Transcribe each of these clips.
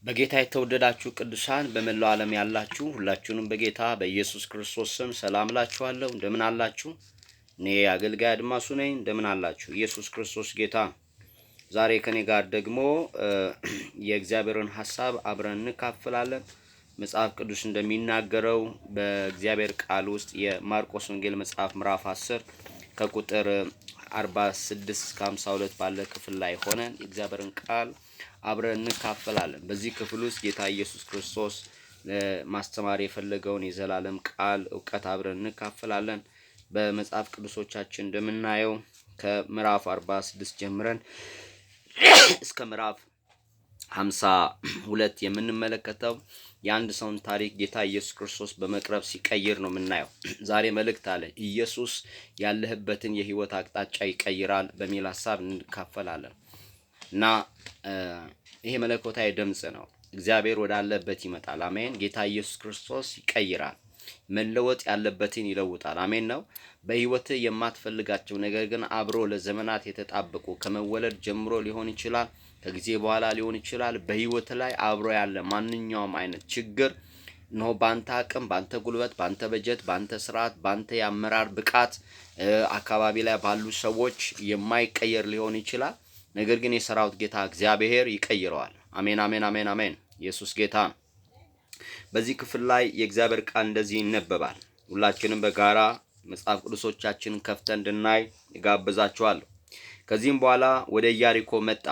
በጌታ የተወደዳችሁ ቅዱሳን በመላው ዓለም ያላችሁ ሁላችሁንም በጌታ በኢየሱስ ክርስቶስ ስም ሰላም እላችኋለሁ። እንደምን አላችሁ? እኔ አገልጋይ አድማሱ ነኝ። እንደምን አላችሁ? ኢየሱስ ክርስቶስ ጌታ። ዛሬ ከኔ ጋር ደግሞ የእግዚአብሔርን ሐሳብ አብረን እንካፈላለን። መጽሐፍ ቅዱስ እንደሚናገረው በእግዚአብሔር ቃል ውስጥ የማርቆስ ወንጌል መጽሐፍ ምዕራፍ 10 ከቁጥር 46 እስከ 52 ባለ ክፍል ላይ ሆነን የእግዚአብሔርን ቃል አብረን እንካፈላለን። በዚህ ክፍል ውስጥ ጌታ ኢየሱስ ክርስቶስ ማስተማር የፈለገውን የዘላለም ቃል ዕውቀት አብረን እንካፈላለን። በመጽሐፍ ቅዱሶቻችን እንደምናየው ከምዕራፍ 46 ጀምረን እስከ ምዕራፍ 52 የምንመለከተው የአንድ ሰውን ታሪክ ጌታ ኢየሱስ ክርስቶስ በመቅረብ ሲቀይር ነው የምናየው። ዛሬ መልእክት አለ ኢየሱስ ያለህበትን የህይወት አቅጣጫ ይቀይራል በሚል ሐሳብ እንካፈላለን። እና ይሄ መለኮታዊ ድምጽ ነው። እግዚአብሔር ወዳለበት ይመጣል። አሜን። ጌታ ኢየሱስ ክርስቶስ ይቀይራል። መለወጥ ያለበትን ይለውጣል። አሜን ነው። በህይወት የማትፈልጋቸው ነገር ግን አብሮ ለዘመናት የተጣበቁ ከመወለድ ጀምሮ ሊሆን ይችላል፣ ከጊዜ በኋላ ሊሆን ይችላል፣ በህይወት ላይ አብሮ ያለ ማንኛውም አይነት ችግር ነው ባንተ አቅም፣ ባንተ ጉልበት፣ ባንተ በጀት፣ ባንተ ስርዓት፣ ባንተ የአመራር ብቃት አካባቢ ላይ ባሉ ሰዎች የማይቀየር ሊሆን ይችላል። ነገር ግን የሰራዊት ጌታ እግዚአብሔር ይቀይረዋል። አሜን አሜን አሜን አሜን። ኢየሱስ ጌታ። በዚህ ክፍል ላይ የእግዚአብሔር ቃል እንደዚህ ይነበባል። ሁላችንም በጋራ መጽሐፍ ቅዱሶቻችንን ከፍተን እንድናይ እጋብዛችኋለሁ። ከዚህም በኋላ ወደ ኢያሪኮ መጣ።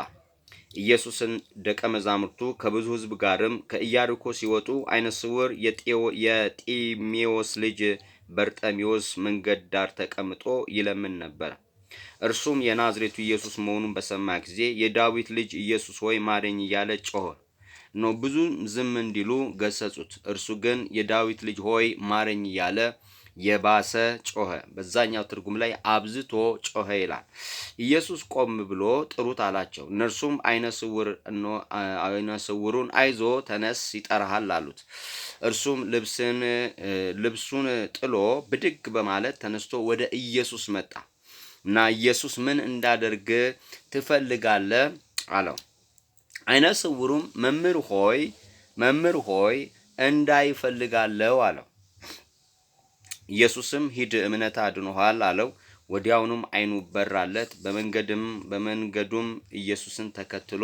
ኢየሱስን ደቀ መዛሙርቱ ከብዙ ሕዝብ ጋርም ከኢያሪኮ ሲወጡ ዓይነ ስውር የጢሜዎስ ልጅ በርጤሜዎስ መንገድ ዳር ተቀምጦ ይለምን ነበር። እርሱም የናዝሬቱ ኢየሱስ መሆኑን በሰማ ጊዜ የዳዊት ልጅ ኢየሱስ ሆይ ማረኝ እያለ ጮኸ። ነው ብዙ ዝም እንዲሉ ገሰጹት። እርሱ ግን የዳዊት ልጅ ሆይ ማረኝ እያለ የባሰ ጮኸ። በዛኛው ትርጉም ላይ አብዝቶ ጮኸ ይላል። ኢየሱስ ቆም ብሎ ጥሩት አላቸው። እነርሱም ዓይነ ስውሩን አይዞ ተነስ ይጠራሃል አሉት። እርሱም ልብሱን ጥሎ ብድግ በማለት ተነስቶ ወደ ኢየሱስ መጣ እና ኢየሱስ ምን እንዳደርግ ትፈልጋለህ አለው። ዓይነ ስውሩም መምህር ሆይ እንዳይ እፈልጋለሁ አለው። ኢየሱስም ሂድ እምነት አድኖሃል አለው። ወዲያውኑም ዓይኑ በራለት። በመንገዱም ኢየሱስን ተከትሎ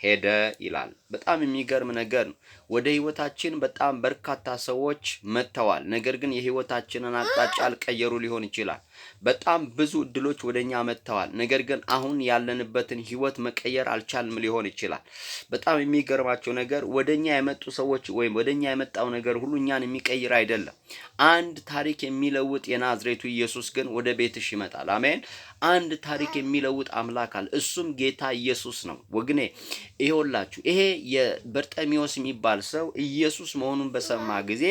ሄደ ይላል። በጣም የሚገርም ነገር ነው። ወደ ህይወታችን በጣም በርካታ ሰዎች መጥተዋል። ነገር ግን የህይወታችንን አቅጣጫ አልቀየሩ ሊሆን ይችላል። በጣም ብዙ እድሎች ወደኛ መጥተዋል። ነገር ግን አሁን ያለንበትን ህይወት መቀየር አልቻልም ሊሆን ይችላል። በጣም የሚገርማቸው ነገር ወደኛ የመጡ ሰዎች ወይም ወደኛ የመጣው ነገር ሁሉ እኛን የሚቀይር አይደለም። አንድ ታሪክ የሚለውጥ የናዝሬቱ ኢየሱስ ግን ወደ ቤትሽ ይመጣል። አሜን። አንድ ታሪክ የሚለውጥ አምላክ አለ። እሱም ጌታ ኢየሱስ ነው። ወግኔ ይሄውላችሁ፣ ይሄ የበርጤሜዎስ የሚባል ሰው ኢየሱስ መሆኑን በሰማ ጊዜ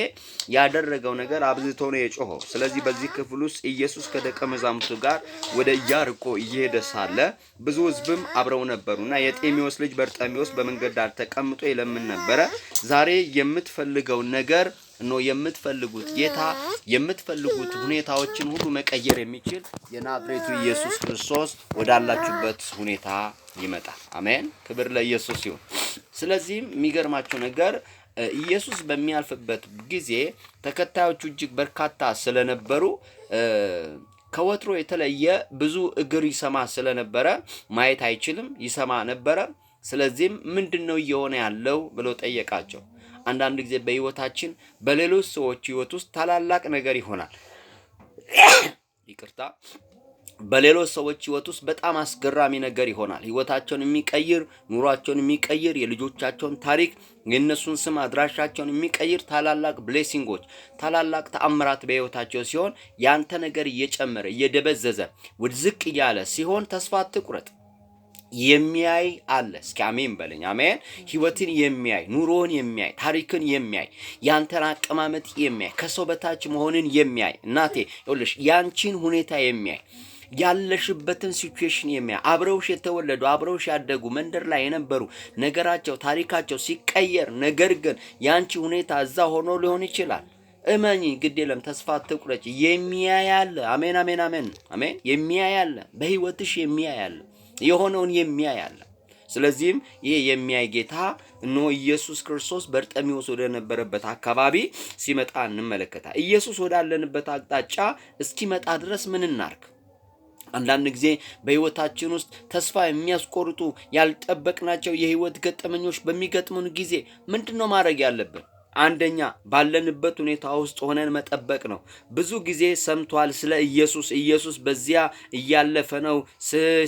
ያደረገው ነገር አብዝቶ ነው የጮኸው። ስለዚህ በዚህ ክፍል ውስጥ ኢየሱስ ከደቀ መዛሙርቱ ጋር ወደ ኢያሪኮ እየሄደ ሳለ ብዙ ህዝብም አብረው ነበሩና የጢሜዎስ ልጅ በርጤሜዎስ በመንገድ ዳር ተቀምጦ ይለምን ነበረ። ዛሬ የምትፈልገው ነገር ነው የምትፈልጉት ጌታ የምትፈልጉት ሁኔታዎችን ሁሉ መቀየር የሚችል የናዝሬቱ ኢየሱስ ክርስቶስ ወዳላችሁበት ሁኔታ ይመጣል። አሜን። ክብር ለኢየሱስ ይሁን። ስለዚህ የሚገርማችሁ ነገር ኢየሱስ በሚያልፍበት ጊዜ ተከታዮቹ እጅግ በርካታ ስለነበሩ ከወትሮ የተለየ ብዙ እግር ይሰማ ስለነበረ ማየት አይችልም፣ ይሰማ ነበረ። ስለዚህም ምንድነው እየሆነ ያለው ብለው ጠየቃቸው። አንዳንድ ጊዜ በህይወታችን በሌሎች ሰዎች ህይወት ውስጥ ታላላቅ ነገር ይሆናል። ይቅርታ፣ በሌሎች ሰዎች ህይወት ውስጥ በጣም አስገራሚ ነገር ይሆናል። ህይወታቸውን የሚቀይር፣ ኑሯቸውን የሚቀይር፣ የልጆቻቸውን ታሪክ፣ የነሱን ስም አድራሻቸውን የሚቀይር ታላላቅ ብሌሲንጎች፣ ታላላቅ ተአምራት በህይወታቸው ሲሆን ያንተ ነገር እየጨመረ እየደበዘዘ ዝቅ እያለ ሲሆን ተስፋ አትቁረጥ። የሚያይ አለ። እስኪ አሜን በለኝ። አሜን። ህይወትን የሚያይ፣ ኑሮን የሚያይ፣ ታሪክን የሚያይ፣ ያንተን አቀማመጥ የሚያይ፣ ከሰው በታች መሆንን የሚያይ፣ እናቴ ይኸውልሽ ያንቺን ሁኔታ የሚያይ፣ ያለሽበትን ሲቹዌሽን የሚያይ፣ አብረውሽ የተወለዱ አብረውሽ ያደጉ መንደር ላይ የነበሩ ነገራቸው ታሪካቸው ሲቀየር፣ ነገር ግን ያንቺ ሁኔታ እዛ ሆኖ ሊሆን ይችላል። እመኚ፣ ግድ የለም፣ ተስፋ አትቁረጭ። የሚያይ አለ። አሜን አሜን አሜን አሜን። የሚያይ አለ። በህይወትሽ የሚያይ አለ። የሆነውን የሚያይ አለ። ስለዚህም ይሄ የሚያይ ጌታ እነሆ ኢየሱስ ክርስቶስ በርጤሜዎስ ወደ ነበረበት አካባቢ ሲመጣ እንመለከታለን። ኢየሱስ ወዳለንበት አቅጣጫ እስኪመጣ ድረስ ምን እናርግ? አንዳንድ ጊዜ በህይወታችን ውስጥ ተስፋ የሚያስቆርጡ ያልጠበቅናቸው የህይወት ገጠመኞች በሚገጥሙን ጊዜ ምንድነው ማድረግ ያለብን? አንደኛ ባለንበት ሁኔታ ውስጥ ሆነን መጠበቅ ነው። ብዙ ጊዜ ሰምቷል ስለ ኢየሱስ በዚያ እያለፈ ነው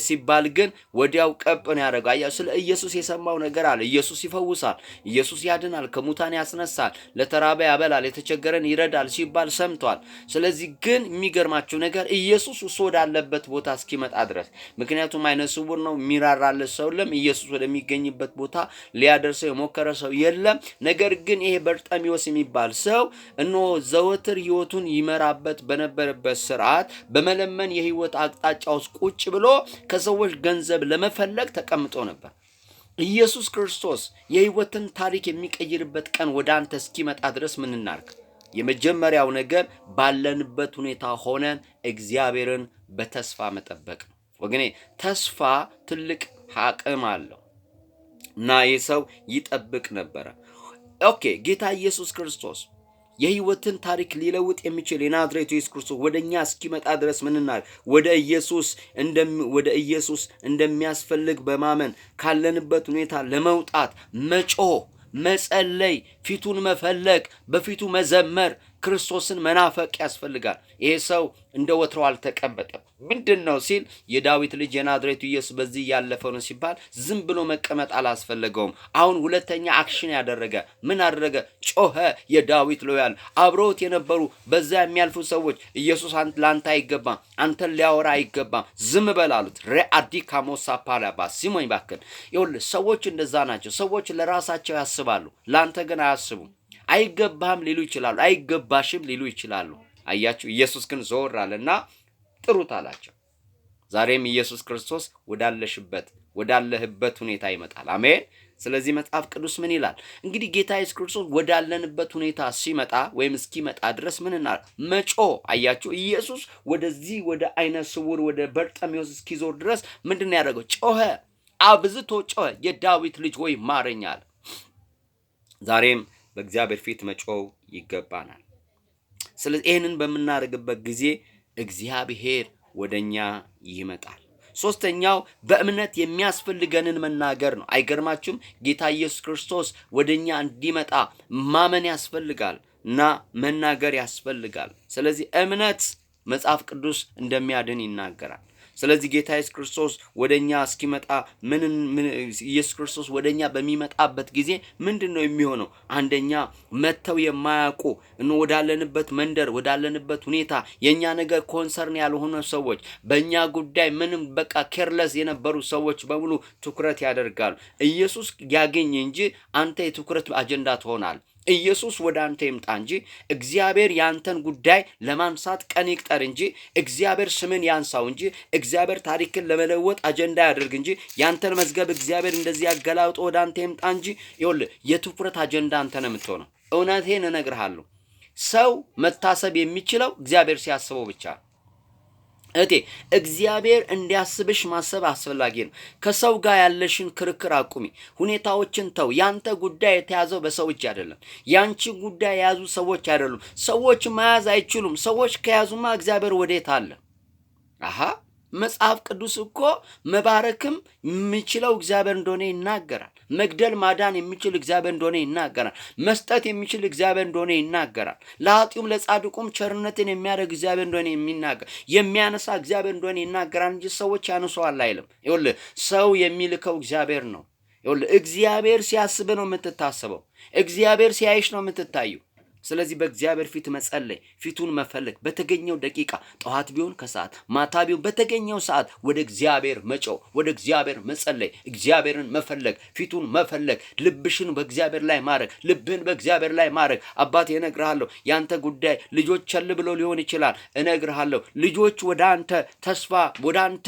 ሲባል ግን ወዲያው ቀብ ነው ያደረገው። አያ ስለ ኢየሱስ የሰማው ነገር አለ። ኢየሱስ ይፈውሳል፣ ኢየሱስ ያድናል፣ ከሙታን ያስነሳል፣ ለተራበ ያበላል፣ የተቸገረን ይረዳል ሲባል ሰምቷል። ስለዚህ ግን የሚገርማችሁ ነገር ኢየሱስ እሱ ወዳለበት ቦታ እስኪመጣ ድረስ ምክንያቱም አይነ ስውር ነው፣ የሚራራለት ሰው የለም፣ ኢየሱስ ወደሚገኝበት ቦታ ሊያደርሰው የሞከረ ሰው የለም። ነገር ግን ይሄ በርጤሜዎስ የሚባል ሰው እነሆ ዘወትር ህይወቱን ይመራበት በነበረበት ስርዓት በመለመን የህይወት አቅጣጫ ውስጥ ቁጭ ብሎ ከሰዎች ገንዘብ ለመፈለግ ተቀምጦ ነበር። ኢየሱስ ክርስቶስ የህይወትን ታሪክ የሚቀይርበት ቀን ወደ አንተ እስኪመጣ ድረስ ምን እናርግ? የመጀመሪያው ነገር ባለንበት ሁኔታ ሆነን እግዚአብሔርን በተስፋ መጠበቅ ነው። ወገኔ ተስፋ ትልቅ አቅም አለው እና ይህ ሰው ይጠብቅ ነበረ። ኦኬ ጌታ ኢየሱስ ክርስቶስ የህይወትን ታሪክ ሊለውጥ የሚችል የናዝሬቱ ኢየሱስ ክርስቶስ ወደኛ እስኪመጣ ድረስ ምንናል? ወደ ኢየሱስ እንደሚያስፈልግ በማመን ካለንበት ሁኔታ ለመውጣት መጮህ፣ መጸለይ፣ ፊቱን መፈለግ፣ በፊቱ መዘመር፣ ክርስቶስን መናፈቅ ያስፈልጋል። ይሄ ሰው እንደ ወትሮ አልተቀመጠም። ምንድነው ሲል የዳዊት ልጅ የናዝሬቱ ኢየሱስ በዚህ ያለፈው ነው ሲባል ዝም ብሎ መቀመጥ አላስፈለገውም። አሁን ሁለተኛ አክሽን ያደረገ ምን አደረገ? ጮኸ። የዳዊት ሎያል አብሮት የነበሩ በዛ የሚያልፉ ሰዎች ኢየሱስ ላንተ አይገባም፣ አንተን ሊያወራ አይገባም፣ ዝም በል አሉት። ሬአዲካሞሳ ፓላባ ሲሞኝ ባከን። ይኸውልህ ሰዎች እንደዛ ናቸው። ሰዎች ለራሳቸው ያስባሉ፣ ላንተ ግን አያስቡም። አይገባህም ሊሉ ይችላሉ፣ አይገባሽም ሊሉ ይችላሉ። አያችሁ፣ ኢየሱስ ግን ዞር አለና ጥሩት አላቸው። ዛሬም ኢየሱስ ክርስቶስ ወዳለህበት ሁኔታ ይመጣል። አሜን። ስለዚህ መጽሐፍ ቅዱስ ምን ይላል? እንግዲህ ጌታ ኢየሱስ ክርስቶስ ወዳለንበት ሁኔታ ሲመጣ ወይም እስኪመጣ ድረስ ምን እናል? መጮ። አያችሁ፣ ኢየሱስ ወደዚህ ወደ አይነ ስውር ወደ በርጤሜዎስ እስኪዞር ድረስ ምንድን ያደረገው? ጮኸ፣ አብዝቶ ጮኸ። የዳዊት ልጅ ሆይ ማረኝ አለ። ዛሬም በእግዚአብሔር ፊት መጮው ይገባናል። ስለዚህ ይህንን በምናደርግበት ጊዜ እግዚአብሔር ወደኛ ይመጣል። ሶስተኛው በእምነት የሚያስፈልገንን መናገር ነው። አይገርማችሁም? ጌታ ኢየሱስ ክርስቶስ ወደኛ እንዲመጣ ማመን ያስፈልጋል እና መናገር ያስፈልጋል። ስለዚህ እምነት መጽሐፍ ቅዱስ እንደሚያድን ይናገራል። ስለዚህ ጌታ ኢየሱስ ክርስቶስ ወደኛ እስኪመጣ ኢየሱስ ክርስቶስ ወደኛ በሚመጣበት ጊዜ ምንድነው የሚሆነው? አንደኛ መተው የማያውቁ ወዳለንበት መንደር ወዳለንበት ሁኔታ የኛ ነገር ኮንሰርን ያልሆነ ሰዎች በእኛ ጉዳይ ምንም በቃ ኬርለስ የነበሩ ሰዎች በሙሉ ትኩረት ያደርጋሉ። ኢየሱስ ያገኝ እንጂ አንተ የትኩረት አጀንዳ ትሆናል። ኢየሱስ ወደ አንተ ይምጣ እንጂ እግዚአብሔር ያንተን ጉዳይ ለማንሳት ቀን ይቅጠር እንጂ እግዚአብሔር ስምን ያንሳው እንጂ እግዚአብሔር ታሪክን ለመለወጥ አጀንዳ ያደርግ እንጂ ያንተን መዝገብ እግዚአብሔር እንደዚህ ያገላውጦ ወደ አንተ ይምጣ እንጂ ይኸውልህ የትኩረት አጀንዳ አንተ ነው የምትሆነው። እውነቴን እነግርሃለሁ፣ ሰው መታሰብ የሚችለው እግዚአብሔር ሲያስበው ብቻ። እግዚአብሔር እንዲያስብሽ ማሰብ አስፈላጊ ነው። ከሰው ጋር ያለሽን ክርክር አቁሚ። ሁኔታዎችን ተው። ያንተ ጉዳይ የተያዘው በሰው እጅ አይደለም። ያንቺ ጉዳይ የያዙ ሰዎች አይደሉም። ሰዎች መያዝ አይችሉም። ሰዎች ከያዙማ እግዚአብሔር ወዴት አለ? መጽሐፍ ቅዱስ እኮ መባረክም የሚችለው እግዚአብሔር እንደሆነ ይናገራል። መግደል ማዳን የሚችል እግዚአብሔር እንደሆነ ይናገራል። መስጠት የሚችል እግዚአብሔር እንደሆነ ይናገራል። ለኃጥኡም ለጻድቁም ቸርነትን የሚያደርግ እግዚአብሔር እንደሆነ የሚያነሳ እግዚአብሔር እንደሆነ ይናገራል እንጂ ሰዎች ያነሱዋል አይልም። ይኸውልህ ሰው የሚልከው እግዚአብሔር ነው። ይኸውልህ እግዚአብሔር ሲያስብ ነው የምትታሰበው። እግዚአብሔር ሲያይሽ ነው የምትታዩ። ስለዚህ በእግዚአብሔር ፊት መጸለይ፣ ፊቱን መፈለግ፣ በተገኘው ደቂቃ ጠዋት ቢሆን ከሰዓት ማታ ቢሆን በተገኘው ሰዓት ወደ እግዚአብሔር መጮህ፣ ወደ እግዚአብሔር መጸለይ፣ እግዚአብሔርን መፈለግ፣ ፊቱን መፈለግ፣ ልብሽን በእግዚአብሔር ላይ ማድረግ፣ ልብህን በእግዚአብሔር ላይ ማድረግ። አባቴ እነግርሃለሁ፣ ያንተ ጉዳይ ልጆች ቸል ብሎ ሊሆን ይችላል። እነግርሃለሁ ልጆች ወደ አንተ ተስፋ ወደ አንተ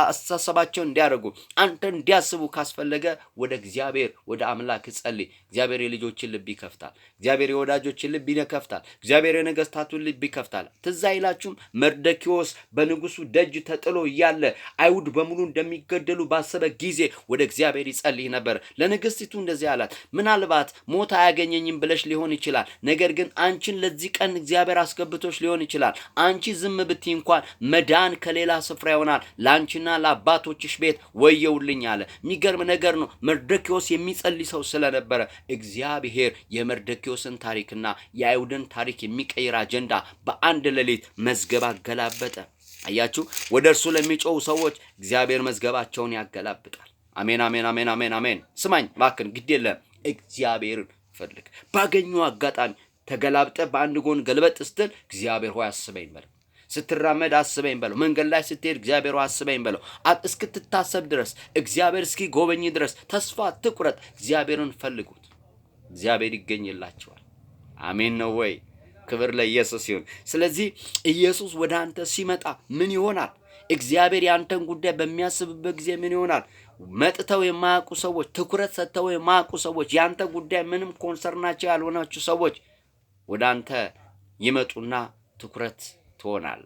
አስተሳሰባቸው እንዲያደርጉ አንተ እንዲያስቡ ካስፈለገ ወደ እግዚአብሔር ወደ አምላክ ጸልይ። እግዚአብሔር የልጆችን ልብ ይከፍታል። እግዚአብሔር የወዳጆችን የነገስታቶችን ልብ ይከፍታል። እግዚአብሔር የነገስታቱን ልብ ይከፍታል። ትዝ አይላችሁም? መርዶክዮስ በንጉሱ ደጅ ተጥሎ እያለ አይሁድ በሙሉ እንደሚገደሉ ባሰበ ጊዜ ወደ እግዚአብሔር ይጸልይ ነበር። ለንግስቲቱ እንደዚህ አላት፣ ምናልባት ሞት አያገኘኝም ብለሽ ሊሆን ይችላል። ነገር ግን አንቺን ለዚህ ቀን እግዚአብሔር አስገብቶሽ ሊሆን ይችላል። አንቺ ዝም ብትይ እንኳን መዳን ከሌላ ስፍራ ይሆናል። ላንቺና ለአባቶችሽ ቤት ወየውልኝ አለ። የሚገርም ነገር ነው። መርዶክዮስ የሚጸልይ ሰው ስለነበረ እግዚአብሔር የመርዶክዮስን ታሪክና የአይሁድን ታሪክ የሚቀይር አጀንዳ በአንድ ሌሊት መዝገብ አገላበጠ። አያችሁ፣ ወደ እርሱ ለሚጮሁ ሰዎች እግዚአብሔር መዝገባቸውን ያገላብጣል። አሜን አሜን አሜን አሜን አሜን። ስማኝ እባክህን፣ ግድ የለም እግዚአብሔርን ፈልግ። ባገኘው አጋጣሚ ተገላብጠ በአንድ ጎን ገልበጥ ስትል እግዚአብሔር ሆይ አስበኝ በለው። ስትራመድ አስበኝ በለው። መንገድ ላይ ስትሄድ እግዚአብሔር አስበኝ በለው። እስክትታሰብ ድረስ እግዚአብሔር እስኪ ጎበኝ ድረስ ተስፋ አትቁረጥ። እግዚአብሔርን ፈልጉት፣ እግዚአብሔር ይገኝላችኋል። አሜን ነው ወይ? ክብር ለኢየሱስ ይሁን። ስለዚህ ኢየሱስ ወደ አንተ ሲመጣ ምን ይሆናል? እግዚአብሔር ያንተን ጉዳይ በሚያስብበት ጊዜ ምን ይሆናል? መጥተው የማያውቁ ሰዎች፣ ትኩረት ሰጥተው የማያውቁ ሰዎች፣ ያንተ ጉዳይ ምንም ኮንሰርናቸው ያልሆናችሁ ሰዎች ወደ አንተ ይመጡና ትኩረት ትሆናል።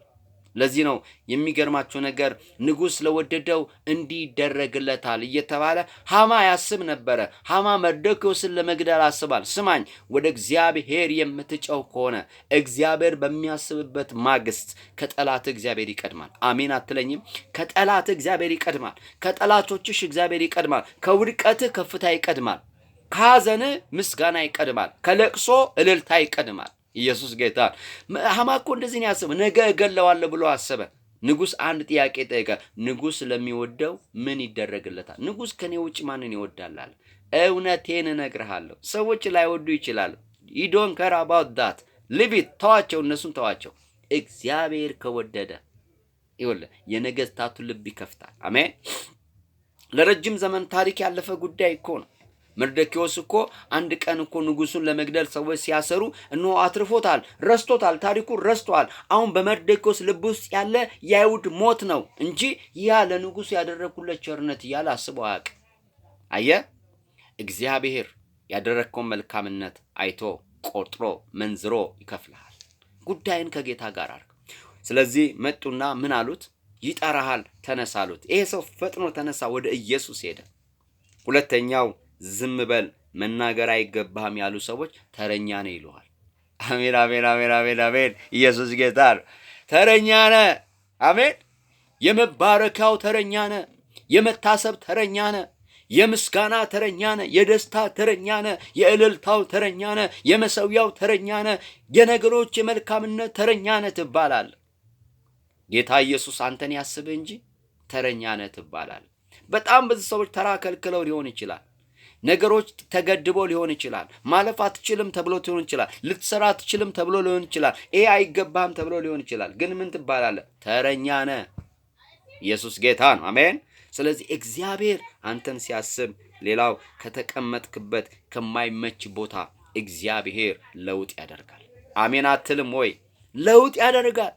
ለዚህ ነው የሚገርማችሁ ነገር ንጉስ ለወደደው እንዲደረግለታል እየተባለ ሃማ ያስብ ነበረ። ሃማ መርዶክዮስን ለመግደል አስባል። ስማኝ፣ ወደ እግዚአብሔር የምትጨው ከሆነ እግዚአብሔር በሚያስብበት ማግስት ከጠላት እግዚአብሔር ይቀድማል። አሜን አትለኝም? ከጠላት እግዚአብሔር ይቀድማል። ከጠላቶችሽ እግዚአብሔር ይቀድማል። ከውድቀትህ ከፍታ ይቀድማል። ከሐዘን ምስጋና ይቀድማል። ከለቅሶ እልልታ ይቀድማል። ኢየሱስ ጌታ። ሃማ እኮ እንደዚህ ነው ያሰበ። ነገ እገለዋለሁ ብሎ አሰበ። ንጉስ አንድ ጥያቄ ጠየቀ። ንጉስ ለሚወደው ምን ይደረግለታል? ንጉስ ከኔ ውጭ ማንን ይወዳል አለ። እውነቴን እነግርሃለሁ፣ ሰዎች ላይወዱ ይችላሉ። you don't care about that, leave it፣ ተዋቸው፣ እነሱን ተዋቸው። እግዚአብሔር ከወደደ ይኸውልህ የነገስታቱ ልብ ይከፍታል። አሜን። ለረጅም ዘመን ታሪክ ያለፈ ጉዳይ እኮ ነው። መርዶክዮስ እኮ አንድ ቀን እኮ ንጉሱን ለመግደል ሰዎች ሲያሰሩ እነሆ አትርፎታል፣ ረስቶታል፣ ታሪኩ ረስቷል። አሁን በመርዶክዮስ ልብ ውስጥ ያለ የአይሁድ ሞት ነው እንጂ ያ ለንጉሱ ያደረኩለት ቸርነት እያለ አስበው አያውቅም። አየህ፣ እግዚአብሔር ያደረግከውን መልካምነት አይቶ ቆጥሮ መንዝሮ ይከፍልሃል። ጉዳይን ከጌታ ጋር አድርግ። ስለዚህ መጡና ምን አሉት? ይጠራሃል፣ ተነሳ አሉት። ይሄ ሰው ፈጥኖ ተነሳ፣ ወደ ኢየሱስ ሄደ። ሁለተኛው ዝም በል መናገር አይገባህም ያሉ ሰዎች ተረኛ ነህ ይሉሃል። አሜን አሜን አሜን አሜን አሜን። ኢየሱስ ጌታ ነው። ተረኛ ነህ። አሜን። የመባረካው ተረኛ ነህ። የመታሰብ ተረኛ ነህ። የምስጋና ተረኛ ነህ። የደስታ ተረኛ ነህ። የእልልታው ተረኛ ነህ። የመሰዊያው ተረኛ ነህ። የነገሮች የመልካምነት ተረኛ ነህ ትባላለህ። ጌታ ኢየሱስ አንተን ያስብህ እንጂ ተረኛ ነህ ትባላለህ። በጣም ብዙ ሰዎች ተራ ከልክለው ሊሆን ይችላል። ነገሮች ተገድቦ ሊሆን ይችላል። ማለፍ አትችልም ተብሎ ሊሆን ይችላል። ልትሰራ አትችልም ተብሎ ሊሆን ይችላል። ይሄ አይገባም ተብሎ ሊሆን ይችላል። ግን ምን ትባላለህ? ተረኛ ነህ። ኢየሱስ ጌታ ነው። አሜን። ስለዚህ እግዚአብሔር አንተን ሲያስብ ሌላው ከተቀመጥክበት ከማይመች ቦታ እግዚአብሔር ለውጥ ያደርጋል። አሜን አትልም ወይ? ለውጥ ያደርጋል።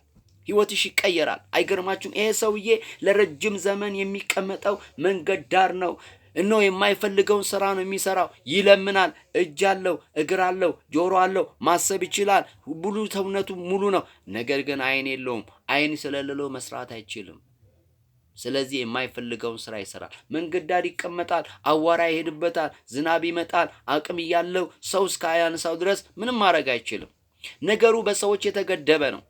ህይወትሽ ይቀየራል። አይገርማችሁም? ይሄ ሰውዬ ለረጅም ዘመን የሚቀመጠው መንገድ ዳር ነው። እነሆ የማይፈልገውን ስራ ነው የሚሰራው። ይለምናል። እጅ አለው፣ እግር አለው፣ ጆሮ አለው፣ ማሰብ ይችላል። ሙሉ ሰውነቱ ሙሉ ነው። ነገር ግን አይን የለውም። አይን ስለሌለው መስራት አይችልም። ስለዚህ የማይፈልገውን ስራ ይሰራል። መንገድ ዳር ይቀመጣል። አዋራ ይሄድበታል። ዝናብ ይመጣል። አቅም እያለው ሰው እስካያነሳው ድረስ ምንም ማድረግ አይችልም። ነገሩ በሰዎች የተገደበ ነው።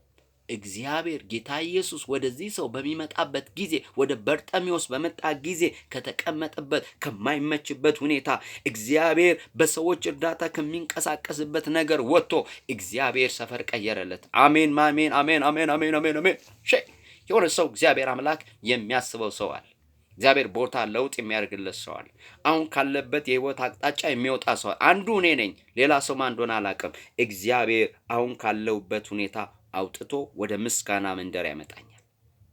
እግዚአብሔር ጌታ ኢየሱስ ወደዚህ ሰው በሚመጣበት ጊዜ፣ ወደ በርጤሜዎስ በመጣ ጊዜ ከተቀመጠበት ከማይመችበት ሁኔታ እግዚአብሔር በሰዎች እርዳታ ከሚንቀሳቀስበት ነገር ወጥቶ እግዚአብሔር ሰፈር ቀየረለት። አሜን አሜን አሜን አሜን አሜን አሜን አሜን። የሆነ ሰው እግዚአብሔር አምላክ የሚያስበው ሰው አለ። እግዚአብሔር ቦታ ለውጥ የሚያደርግለት ሰው አለ። አሁን ካለበት የህይወት አቅጣጫ የሚወጣ ሰው አንዱ እኔ ነኝ። ሌላ ሰው ማን እንደሆነ አላውቅም። እግዚአብሔር አሁን ካለውበት ሁኔታ አውጥቶ ወደ ምስጋና መንደር ያመጣኛል።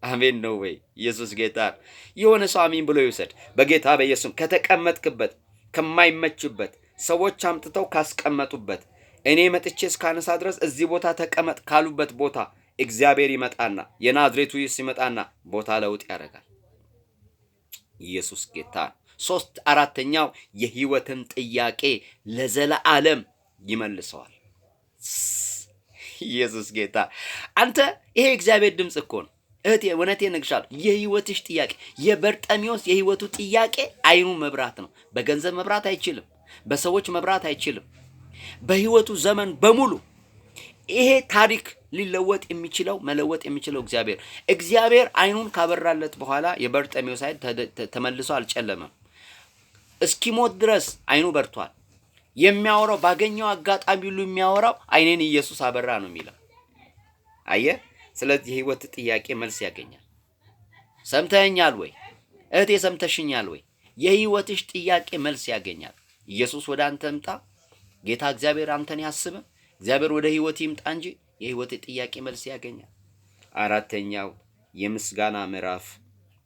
አሜን ነው ወይ? ኢየሱስ ጌታ። የሆነ ሰው አሜን ብሎ ይውሰድ። በጌታ በኢየሱስ ከተቀመጥክበት ከማይመችበት ሰዎች አምጥተው ካስቀመጡበት እኔ መጥቼ እስካነሳ ድረስ እዚህ ቦታ ተቀመጥ ካሉበት ቦታ እግዚአብሔር ይመጣና የናዝሬቱ ኢየሱስ ይመጣና ቦታ ለውጥ ያደርጋል። ኢየሱስ ጌታ። አራተኛው የህይወትን ጥያቄ ለዘላለም ይመልሰዋል። ኢየሱስ ጌታ። አንተ ይሄ እግዚአብሔር ድምጽ እኮ ነው እህቴ፣ እውነቴን እነግርሻለሁ። የህይወትሽ ጥያቄ የበርጤሜዎስ የህይወቱ ጥያቄ አይኑ መብራት ነው። በገንዘብ መብራት አይችልም፣ በሰዎች መብራት አይችልም። በህይወቱ ዘመን በሙሉ ይሄ ታሪክ ሊለወጥ የሚችለው መለወጥ የሚችለው እግዚአብሔር አይኑን ካበራለት በኋላ የበርጤሜዎስ አይን ተመልሶ አልጨለመም። እስኪሞት ድረስ አይኑ በርቷል። የሚያወራው ባገኘው አጋጣሚ ሁሉ የሚያወራው አይኔን ኢየሱስ አበራ ነው የሚለው። አየህ፣ ስለዚህ የህይወት ጥያቄ መልስ ያገኛል። ሰምተኛል ወይ እህቴ? ሰምተሽኛል ወይ? የህይወትሽ ጥያቄ መልስ ያገኛል። ኢየሱስ ወደ አንተ ይምጣ። ጌታ እግዚአብሔር አንተን ያስብ። እግዚአብሔር ወደ ህይወት ይምጣ እንጂ የህይወት ጥያቄ መልስ ያገኛል። አራተኛው የምስጋና ምዕራፍ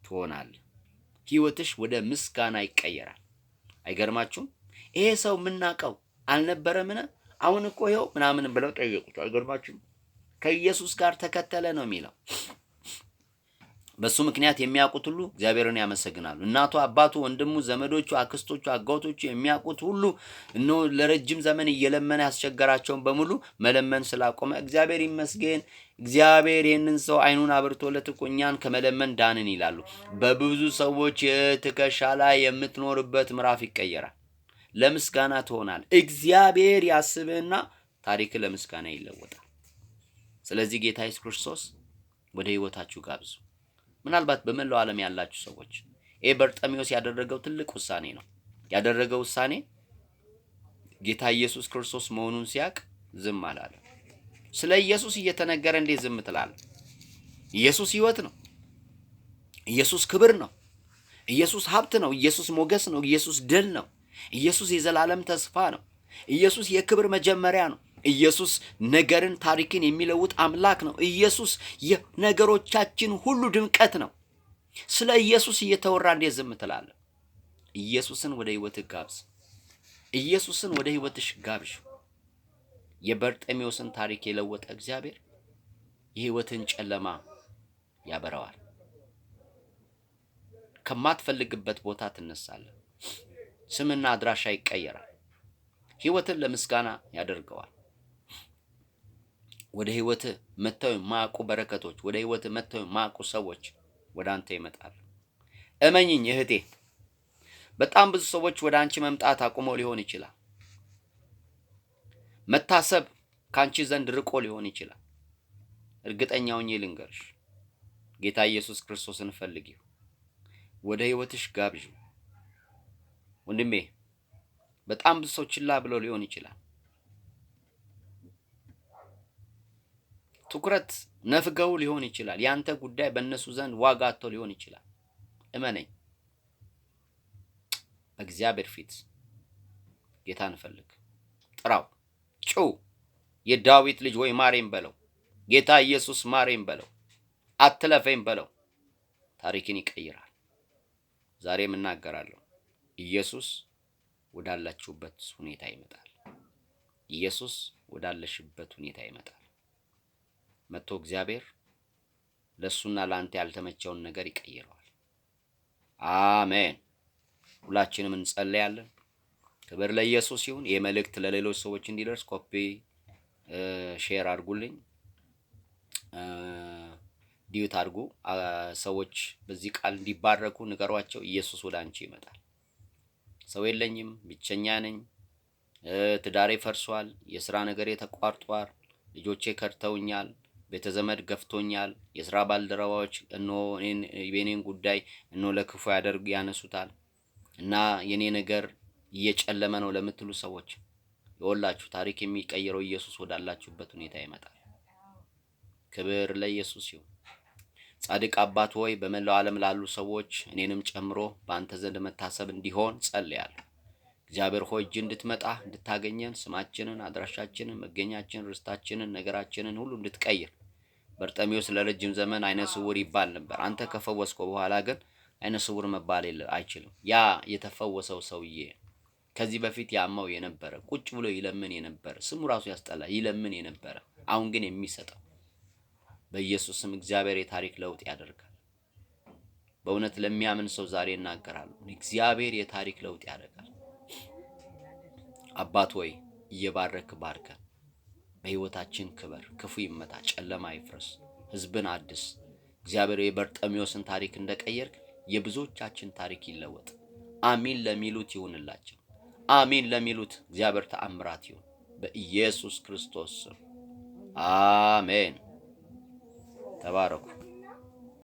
ትሆናል። ህይወትሽ ወደ ምስጋና ይቀየራል። አይገርማችሁም? ይሄ ሰው ምናቀው አልነበረምን? አሁን እኮ ይኸው ምናምን ብለው ጠየቁት። አይገርማችሁም? ከኢየሱስ ጋር ተከተለ ነው የሚለው። በሱ ምክንያት የሚያውቁት ሁሉ እግዚአብሔርን ያመሰግናሉ። እናቱ፣ አባቱ፣ ወንድሙ፣ ዘመዶቹ፣ አክስቶቹ፣ አጋውቶቹ የሚያውቁት ሁሉ እነሆ ለረጅም ዘመን እየለመነ ያስቸገራቸውን በሙሉ መለመን ስላቆመ እግዚአብሔር ይመስገን፣ እግዚአብሔር ይህንን ሰው አይኑን አብርቶለት እኮ እኛን ከመለመን ዳንን ይላሉ። በብዙ ሰዎች ትከሻ ላይ የምትኖርበት ምዕራፍ ይቀየራል። ለምስጋና ትሆናል። እግዚአብሔር ያስብህና ታሪክ ለምስጋና ይለወጣል። ስለዚህ ጌታ ኢየሱስ ክርስቶስ ወደ ህይወታችሁ ጋብዙ። ምናልባት በመላው ዓለም ያላችሁ ሰዎች በርጤሜዎስ ያደረገው ትልቅ ውሳኔ ነው። ያደረገው ውሳኔ ጌታ ኢየሱስ ክርስቶስ መሆኑን ሲያቅ ዝም አላለ። ስለ ኢየሱስ እየተነገረ እንዴት ዝም ትላለህ? ኢየሱስ ህይወት ነው። ኢየሱስ ክብር ነው። ኢየሱስ ሀብት ነው። ኢየሱስ ሞገስ ነው። ኢየሱስ ድል ነው። ኢየሱስ የዘላለም ተስፋ ነው። ኢየሱስ የክብር መጀመሪያ ነው። ኢየሱስ ነገርን ታሪክን የሚለውጥ አምላክ ነው። ኢየሱስ የነገሮቻችን ሁሉ ድምቀት ነው። ስለ ኢየሱስ እየተወራ እንዴት ዝም ትላለህ? ኢየሱስን ወደ ህይወትህ ጋብዝ። ኢየሱስን ወደ ህይወትሽ ጋብዥ። የበርጤሜዎስን ታሪክ የለወጠ እግዚአብሔር የህይወትን ጨለማ ያበራዋል። ከማትፈልግበት ቦታ ትነሳለህ። ስምና አድራሻ ይቀየራል። ህይወትን ለምስጋና ያደርገዋል። ወደ ህይወትህ መጥተው የማያውቁ በረከቶች፣ ወደ ህይወትህ መጥተው የማያውቁ ሰዎች ወደ አንተ ይመጣሉ። እመኚኝ እህቴ፣ በጣም ብዙ ሰዎች ወደ አንቺ መምጣት አቁመው ሊሆን ይችላል። መታሰብ ካንቺ ዘንድ ርቆ ሊሆን ይችላል። እርግጠኛ ሆኜ ልንገርሽ፣ ጌታ ኢየሱስ ክርስቶስን ፈልጊው፣ ወደ ህይወትሽ ጋብዥው። ወንድሜ፣ በጣም ብዙ ሰው ችላ ብለው ሊሆን ይችላል። ትኩረት ነፍገው ሊሆን ይችላል። ያንተ ጉዳይ በእነሱ ዘንድ ዋጋ አጥቶ ሊሆን ይችላል። እመነኝ፣ በእግዚአብሔር ፊት ጌታን ፈልግ፣ ጥራው፣ ጩው። የዳዊት ልጅ ወይ ማሬም በለው። ጌታ ኢየሱስ ማሬም በለው። አትለፈኝ በለው። ታሪክን ይቀይራል። ዛሬም እናገራለሁ፣ ኢየሱስ ወዳላችሁበት ሁኔታ ይመጣል። ኢየሱስ ወዳለሽበት ሁኔታ ይመጣል። መጥቶ እግዚአብሔር ለሱና ለአንተ ያልተመቸውን ነገር ይቀይረዋል። አሜን። ሁላችንም እንጸልያለን። ክብር ለኢየሱስ ይሁን። ይህ መልእክት ለሌሎች ሰዎች እንዲደርስ ኮፒ ሼር አድርጉልኝ፣ ዲዩት አድርጉ። ሰዎች በዚህ ቃል እንዲባረኩ ንገሯቸው። ኢየሱስ ወደ አንቺ ይመጣል። ሰው የለኝም፣ ብቸኛ ነኝ፣ ትዳሬ ፈርሷል፣ የሥራ ነገሬ ተቋርጧል፣ ልጆቼ ከድተውኛል፣ ቤተዘመድ ገፍቶኛል፣ የሥራ ባልደረባዎች የኔን ጉዳይ ለክፉ ያነሱታል እና የኔ ነገር እየጨለመ ነው ለምትሉ ሰዎች ይወላችሁ ታሪክ የሚቀየረው ኢየሱስ ወዳላችሁበት ሁኔታ ይመጣል። ክብር ለኢየሱስ ይሁን። ጻድቅ አባት ሆይ በመላው ዓለም ላሉ ሰዎች እኔንም ጨምሮ በአንተ ዘንድ መታሰብ እንዲሆን ጸልያለሁ። እግዚአብሔር ሆይ እጅ እንድትመጣ እንድታገኘን፣ ስማችንን፣ አድራሻችንን፣ መገኛችንን፣ ርስታችንን፣ ነገራችንን ሁሉ እንድትቀይር። በርጤሜዎስ ለረጅም ዘመን አይነ ስውር ይባል ነበር። አንተ ከፈወስከው በኋላ ግን አይነ ስውር መባል አይችልም። ያ የተፈወሰው ሰውዬ ከዚህ በፊት ያማው የነበረ ቁጭ ብሎ ይለምን የነበረ ስሙ ራሱ ያስጠላ ይለምን የነበረ አሁን ግን የሚሰጠው በኢየሱስ ስም እግዚአብሔር የታሪክ ለውጥ ያደርጋል። በእውነት ለሚያምን ሰው ዛሬ እናገራለሁ፣ እግዚአብሔር የታሪክ ለውጥ ያደርጋል። አባት ሆይ እየባረክ ባርከን፣ በሕይወታችን ክበር፣ ክፉ ይመታ፣ ጨለማ ይፍረስ፣ ሕዝብን አድስ። እግዚአብሔር የበርጤሜዎስን ታሪክ እንደቀየርክ የብዙዎቻችን ታሪክ ይለወጥ። አሚን ለሚሉት ይሁንላቸው። አሚን ለሚሉት እግዚአብሔር ተአምራት ይሁን በኢየሱስ ክርስቶስ ስም አሜን። ተባረኩ።